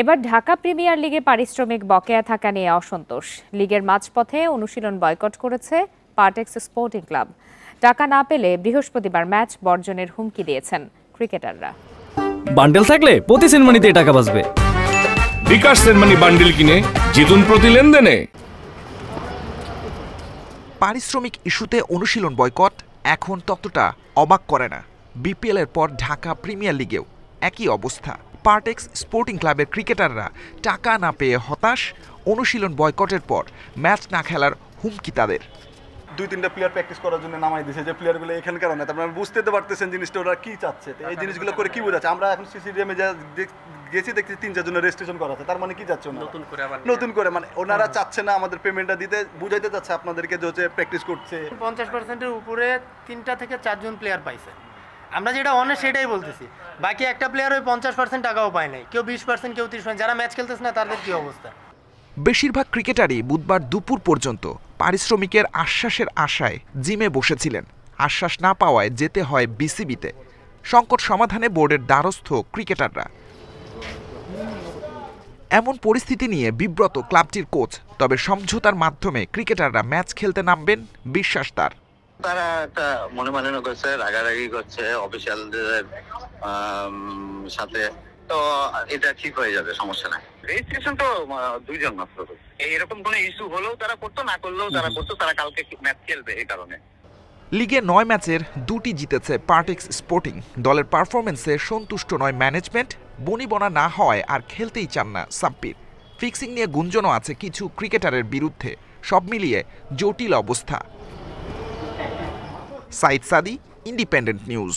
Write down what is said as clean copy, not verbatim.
এবার ঢাকা প্রিমিয়ার লিগে পারিশ্রমিক বকেয়া থাকা নিয়ে অসন্তোষ। লিগের মাঝপথে অনুশীলন বয়কট করেছে পার্টেক্স স্পোর্টিং ক্লাব। টাকা না পেলে বৃহস্পতিবার ম্যাচ বর্জনের হুমকি দিয়েছেন ক্রিকেটাররা। বান্ডেল থাকলে প্রতি সেনমানিতে টাকা বাঁচবে। বিকাশ সেনমানি বান্ডেল কিনে জিতুন প্রতি লেনদেনে। পারিশ্রমিক ইস্যুতে অনুশীলন বয়কট এখন ততটা অবাক করে না। বিপিএল এর পর ঢাকা প্রিমিয়ার লিগেও একই অবস্থা। পার্টেক্স স্পোর্টিং ক্লাবের ক্রিকেটাররা টাকা না পেয়ে হতাশ। অনুশীলন বয়কটের পর ম্যাচ না খেলার হুমকি তাদের। 2-3টা প্লেয়ার প্র্যাকটিস করার জন্য নামাই দিয়েছে, যে প্লেয়ারগুলো এখানকার না। তারপরে বুঝতে তো পারতেছেন জিনিসটা ওরা কি চাচ্ছে, এই জিনিসগুলো করে কি বোঝাচ্ছে। আমরা এখন সিসিডিএমে যা গেছি দেখছি 3-4 জনের রেজিস্ট্রেশন করা আছে। তার মানে কি যাচ্ছে নতুন করে মানে ওনারা চাচ্ছে না আমাদের পেমেন্টটা দিতে, বুঝাইতে চাচ্ছে আপনাদেরকে যে হচ্ছে প্র্যাকটিস করছে। 50%-এর উপরে 3টা থেকে 4 জন প্লেয়ার পাইছে। আমরা যেটা অনেক সেটাই বলতেছি। বাকি একটা প্লেয়ার ওই 50% টাকাও পায় নাই, কেউ 20%, কেউ 30%। যারা ম্যাচ খেলতেছে না তাদের কি অবস্থা? বেশিরভাগ ক্রিকেটারই বুধবার দুপুর পর্যন্ত পারিশ্রমিকের আশ্বাসের আশায় জিমে বসেছিলেন। আশ্বাস না পাওয়ায় যেতে হয় বিসিবিতে। সংকট সমাধানে বোর্ডের দ্বারস্থ ক্রিকেটাররা। এমন পরিস্থিতি নিয়ে বিব্রত ক্লাবটির কোচ। তবে সমঝোতার মাধ্যমে ক্রিকেটাররা ম্যাচ খেলতে নামবেন বিশ্বাস তার। তারা একটা মনোমালিন্য করছে, রাগারাগি করছে অফিসিয়ালদের সাথে। তো এটা ঠিক হয়ে যাবে, সমস্যা নাই। রেজিস্ট্রেশন তো 2 জন মাত্র। এইরকম কোনো ইস্যু হলেও তারা করতো, না করলেও তারা করতো। তারা কালকে ম্যাচ খেলবে এই কারণে। লিগে 9 ম্যাচের 2টি জিতেছে পার্টেক্স স্পোর্টিং। দলের পারফরমেন্সে সন্তুষ্ট নয় ম্যানেজমেন্ট। বনিবনা না হয় আর খেলতেই চান না সাব্বির। ফিক্সিং নিয়ে গুঞ্জনও আছে কিছু ক্রিকেটারের বিরুদ্ধে। সব মিলিয়ে জটিল অবস্থা। সাইদ সাদি, ইন্ডিপেন্ডেন্ট নিউজ।